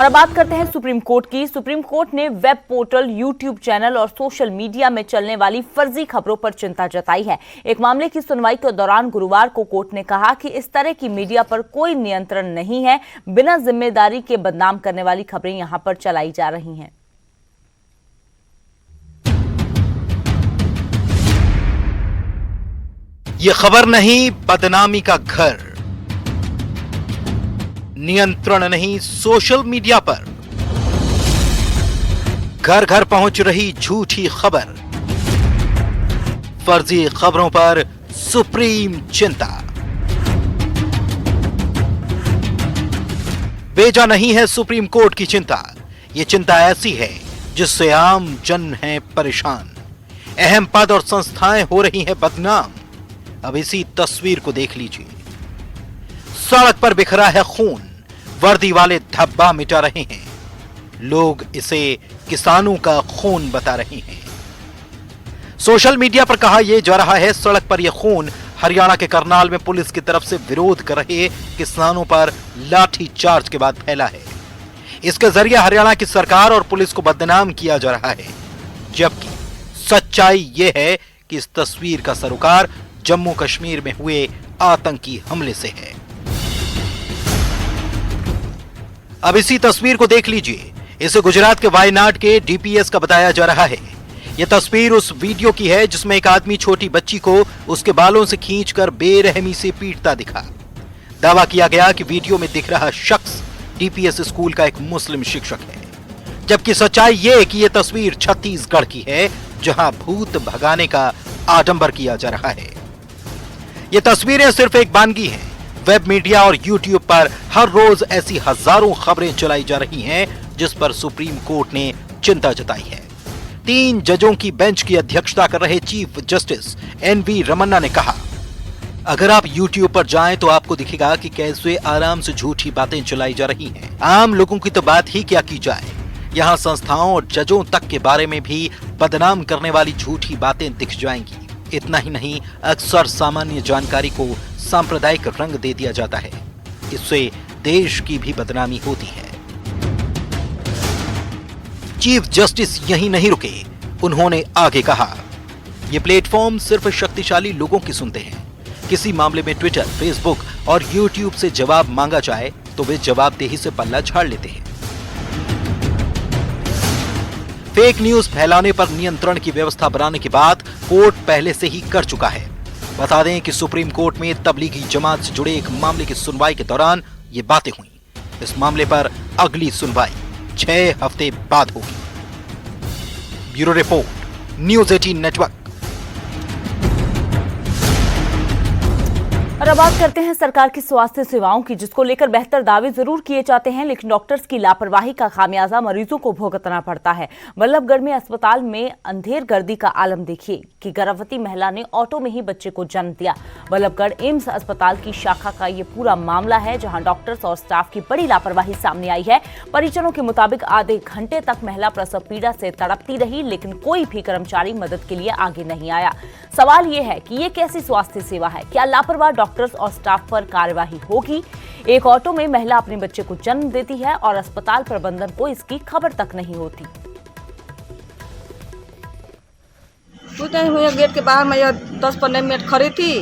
और अब बात करते हैं सुप्रीम कोर्ट की। सुप्रीम कोर्ट ने वेब पोर्टल, यूट्यूब चैनल और सोशल मीडिया में चलने वाली फर्जी खबरों पर चिंता जताई है। एक मामले की सुनवाई के दौरान गुरुवार को कोर्ट ने कहा कि इस तरह की मीडिया पर कोई नियंत्रण नहीं है, बिना जिम्मेदारी के बदनाम करने वाली खबरें यहां पर चलाई जा रही हैं। ये खबर नहीं, बदनामी का घर। नियंत्रण नहीं सोशल मीडिया पर, घर घर पहुंच रही झूठी खबर। फर्जी खबरों पर सुप्रीम चिंता। बेजा नहीं है सुप्रीम कोर्ट की चिंता। यह चिंता ऐसी है जिससे आम जन है परेशान, अहम पद और संस्थाएं हो रही हैं बदनाम। अब इसी तस्वीर को देख लीजिए। सड़क पर बिखरा है खून, वर्दी वाले धब्बा मिटा रहे हैं। लोग इसे किसानों का खून बता रहे हैं। सोशल मीडिया पर कहा यह जा रहा है सड़क पर यह खून हरियाणा के करनाल में पुलिस की तरफ से विरोध कर रहे किसानों पर लाठी चार्ज के बाद फैला है। इसके जरिए हरियाणा की सरकार और पुलिस को बदनाम किया जा रहा है, जबकि सच्चाई यह है कि इस तस्वीर का सरोकार जम्मू कश्मीर में हुए आतंकी हमले से है। अब इसी तस्वीर को देख लीजिए। इसे गुजरात के वायनाड के डीपीएस का बताया जा रहा है। यह तस्वीर उस वीडियो की है जिसमें एक आदमी छोटी बच्ची को उसके बालों से खींचकर बेरहमी से पीटता दिखा। दावा किया गया कि वीडियो में दिख रहा शख्स डीपीएस स्कूल का एक मुस्लिम शिक्षक है, जबकि सच्चाई यह है कि यह तस्वीर छत्तीसगढ़ की है, जहां भूत भगाने का आडंबर किया जा रहा है। ये तस्वीरें सिर्फ एक बानगी हैं। वेब मीडिया और यूट्यूब पर हर रोज ऐसी हजारों खबरें चलाई जा रही हैं जिस पर सुप्रीम कोर्ट ने चिंता जताई है। 3 जजों की बेंच की अध्यक्षता कर रहे चीफ जस्टिस एनवी रमन्ना ने कहा, अगर आप यूट्यूब पर जाएं तो आपको दिखेगा कि कैसे आराम से झूठी बातें चलाई जा रही हैं। आम लोगों की तो बात ही क्या की जाए, यहाँ संस्थाओं और जजों तक के बारे में भी बदनाम करने वाली झूठी बातें दिख जाएंगी। इतना ही नहीं, अक्सर सामान्य जानकारी को सांप्रदायिक रंग दे दिया जाता है। इससे देश की भी बदनामी होती है। चीफ जस्टिस यहीं नहीं रुके, उन्होंने आगे कहा, यह प्लेटफॉर्म सिर्फ शक्तिशाली लोगों की सुनते हैं। किसी मामले में ट्विटर, फेसबुक और यूट्यूब से जवाब मांगा जाए तो वे जवाबदेही से पल्ला झाड़ लेते हैं। फेक न्यूज फैलाने पर नियंत्रण की व्यवस्था बनाने की बात कोर्ट पहले से ही कर चुका है। बता दें कि सुप्रीम कोर्ट में तबलीगी जमात से जुड़े एक मामले की सुनवाई के दौरान ये बातें हुई। इस मामले पर अगली सुनवाई 6 हफ्ते बाद होगी। Bureau report, news 18 network. और अब बात करते हैं सरकार की स्वास्थ्य सेवाओं की, जिसको लेकर बेहतर दावे जरूर किए जाते हैं, लेकिन डॉक्टर्स की लापरवाही का खामियाजा मरीजों को भुगतना पड़ता है। बल्लभगढ़ में अस्पताल में अंधेर गर्दी का आलम देखिए कि गर्भवती महिला ने ऑटो में ही बच्चे को जन्म दिया। बल्लभगढ़ एम्स अस्पताल की शाखा का ये पूरा मामला है, जहां डॉक्टर्स और स्टाफ की बड़ी लापरवाही सामने आई है। परिजनों के मुताबिक आधे घंटे तक महिला प्रसव पीड़ा से तड़पती रही, लेकिन कोई भी कर्मचारी मदद के लिए आगे नहीं आया। सवाल ये है कि ये कैसी स्वास्थ्य सेवा है? क्या लापरवाह डॉक्टर्स और स्टाफ पर कार्यवाही होगी? एक ऑटो में महिला अपने बच्चे को जन्म देती है और अस्पताल प्रबंधन को इसकी खबर तक नहीं होती। कुछ नहीं हुआ, गेट के बाहर मैं 10-15 मिनट खड़ी थी।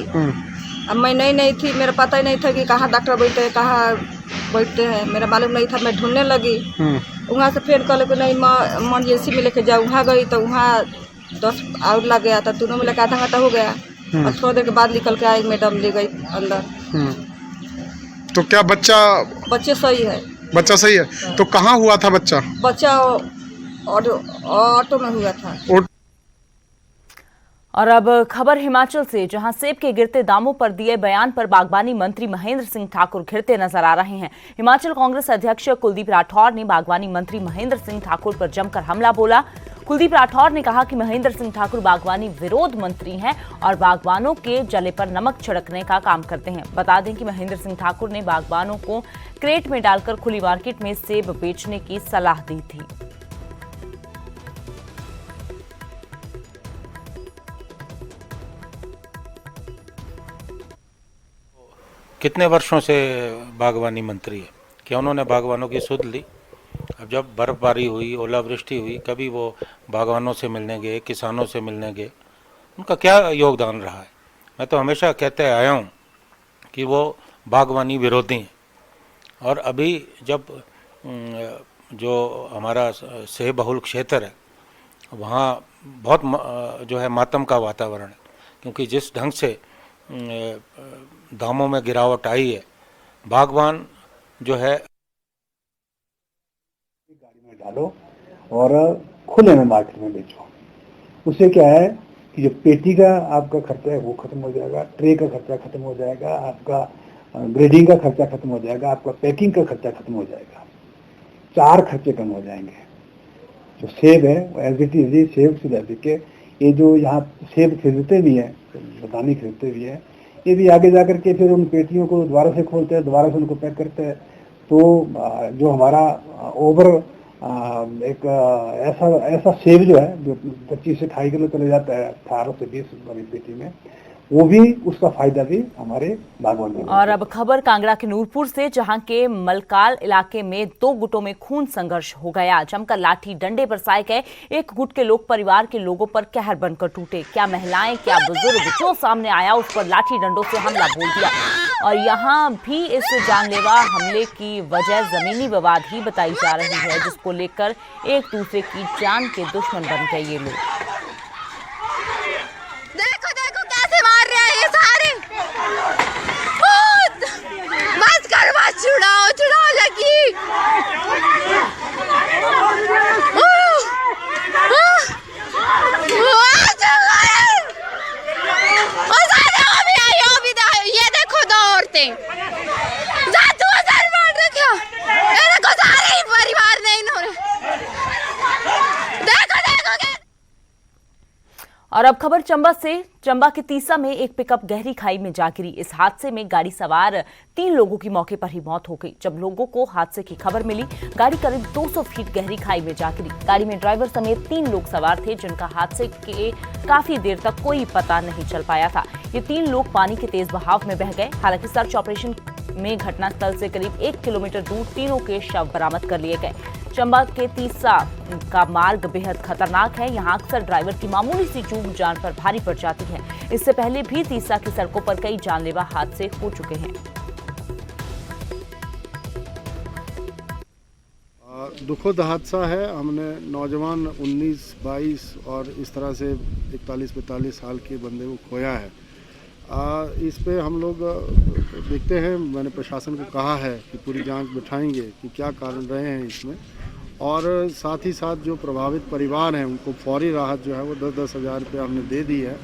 अब मैं नहीं थी, मेरा पता ही नहीं था कि कहाँ डॉक्टर बैठते हैं, कहाँ बैठते हैं, मेरा मालूम नहीं था। मैं ढूंढने लगी, वहाँ से फिर कहले कि नहीं इमरजेंसी में लेके जाओ। वहाँ गई तो वहाँ 10 आउट लग गया था, दोनों में लगा आधा घंटा हो गया। और थोड़ी देर के बाद निकल के आई, मैडम ले गई अंदर। तो क्या बच्चे सही है? बच्चा सही है। तो कहाँ हुआ था बच्चा? बच्चा ऑटो में हुआ था। और अब खबर हिमाचल से, जहां सेब के गिरते दामों पर दिए बयान पर बागवानी मंत्री महेंद्र सिंह ठाकुर घिरते नजर आ रहे हैं। हिमाचल कांग्रेस अध्यक्ष कुलदीप राठौर ने बागवानी मंत्री महेंद्र सिंह ठाकुर पर जमकर हमला बोला। कुलदीप राठौर ने कहा कि महेंद्र सिंह ठाकुर बागवानी विरोध मंत्री हैं और बागवानों के जले पर नमक छिड़कने का काम करते हैं। बता दें कि महेंद्र सिंह ठाकुर ने बागवानों को क्रेट में डालकर खुली मार्केट में सेब बेचने की सलाह दी थी। कितने वर्षों से बागवानी मंत्री है? क्या उन्होंने बागवानों की सुध ली? अब जब बर्फबारी हुई, ओलावृष्टि हुई, कभी वो बागवानों से मिलने गए, किसानों से मिलने गए, उनका क्या योगदान रहा है। मैं तो हमेशा कहते आया हूँ कि वो बागवानी विरोधी हैं। और अभी जब जो हमारा सेब बहुल क्षेत्र है वहाँ बहुत जो है मातम का वातावरण है, क्योंकि जिस ढंग से दामों में गिरावट आई है, बागवान जो है गाड़ी में डालो और खुले में मार्केट में बेचो। उससे क्या है कि जो पेटी का आपका खर्चा है वो खत्म हो जाएगा, ट्रे का खर्चा खत्म हो जाएगा, आपका ग्रेडिंग का खर्चा खत्म हो जाएगा, आपका पैकिंग का खर्चा खत्म हो जाएगा, 4 खर्चे कम हो जाएंगे। जो सेब है एज इट इज, सेब से लेकर के ये जो यहाँ सेब खरीदते भी हैं, बदामी खरीदते भी हैं, ये भी आगे जा करके फिर उन पेटियों को दोबारा से खोलते हैं, दोबारा से उनको पैक करते हैं। तो जो हमारा ओवर एक ऐसा सेब जो है जो 25 से 28 किलो चले जाता है 18 से 20 वाली पेटी में, वो भी उसका फायदा भी हमारे बागवान में। और अब खबर कांगड़ा के नूरपुर से, जहां के मलकाल इलाके में 2 गुटों में खून संघर्ष हो गया। जमकर लाठी डंडे बरसाए गए। एक गुट के लोग परिवार के लोगों पर कहर बनकर टूटे। क्या महिलाएं, क्या बुजुर्ग, जो सामने आया उस पर लाठी डंडों से हमला बोल दिया। और यहाँ भी इस जानलेवा हमले की वजह जमीनी विवाद ही बताई जा रही है, जिसको लेकर एक दूसरे की जान के दुश्मन बन गए ये लोग। देखो देखो कैसे मार रहे हैं ये सारे। बस कर, बस छुड़ाओ छुड़ाओ लगी। ये देखो 2 औरतें मार रखा, ये देखो सारे ही परिवार ने इन्होंने। देखो देखो। और अब खबर चंबा से। चंबा के तीसा में एक पिकअप गहरी खाई में जा गिरी। इस हादसे में गाड़ी सवार 3 लोगों की मौके पर ही मौत हो गई। जब लोगों को हादसे की खबर मिली, गाड़ी करीब 200 फीट गहरी खाई में जा गिरी। गाड़ी में ड्राइवर समेत 3 लोग सवार थे, जिनका हादसे के काफी देर तक कोई पता नहीं चल पाया था। ये 3 लोग पानी के तेज बहाव में बह गए। हालांकि सर्च ऑपरेशन में घटनास्थल से करीब 1 किलोमीटर दूर तीनों के शव बरामद कर लिए गए। चंबा के तीसा का मार्ग बेहद खतरनाक है। यहाँ अक्सर ड्राइवर की मामूली सी चूक जान पर भारी पड़ जाती है। इससे पहले भी तीसा की सड़कों पर कई जानलेवा हादसे हो चुके हैं। दुखद हादसा है। हमने नौजवान 19, 22 और इस तरह से 41-45 साल के बंदे को खोया है। इस पे हम लोग देखते हैं, मैंने प्रशासन को कहा है कि पूरी जांच बिठाएंगे कि क्या कारण रहे हैं इसमें, और साथ ही साथ जो प्रभावित परिवार हैं उनको फौरी राहत जो है वो 10-10 हज़ार रुपये हमने दे दी है।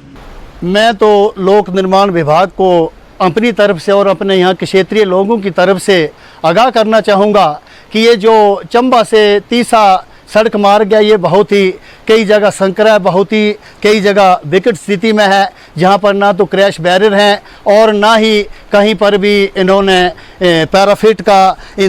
मैं तो लोक निर्माण विभाग को अपनी तरफ से और अपने यहाँ के क्षेत्रीय लोगों की तरफ से आगाह करना चाहूँगा कि ये जो चंबा से तीसा सड़क मार्ग है, ये बहुत ही कई जगह संकरा है, बहुत ही कई जगह विकट स्थिति में है, जहाँ पर ना तो क्रैश बैरियर हैं और ना ही कहीं पर भी इन्होंने पैराफिट का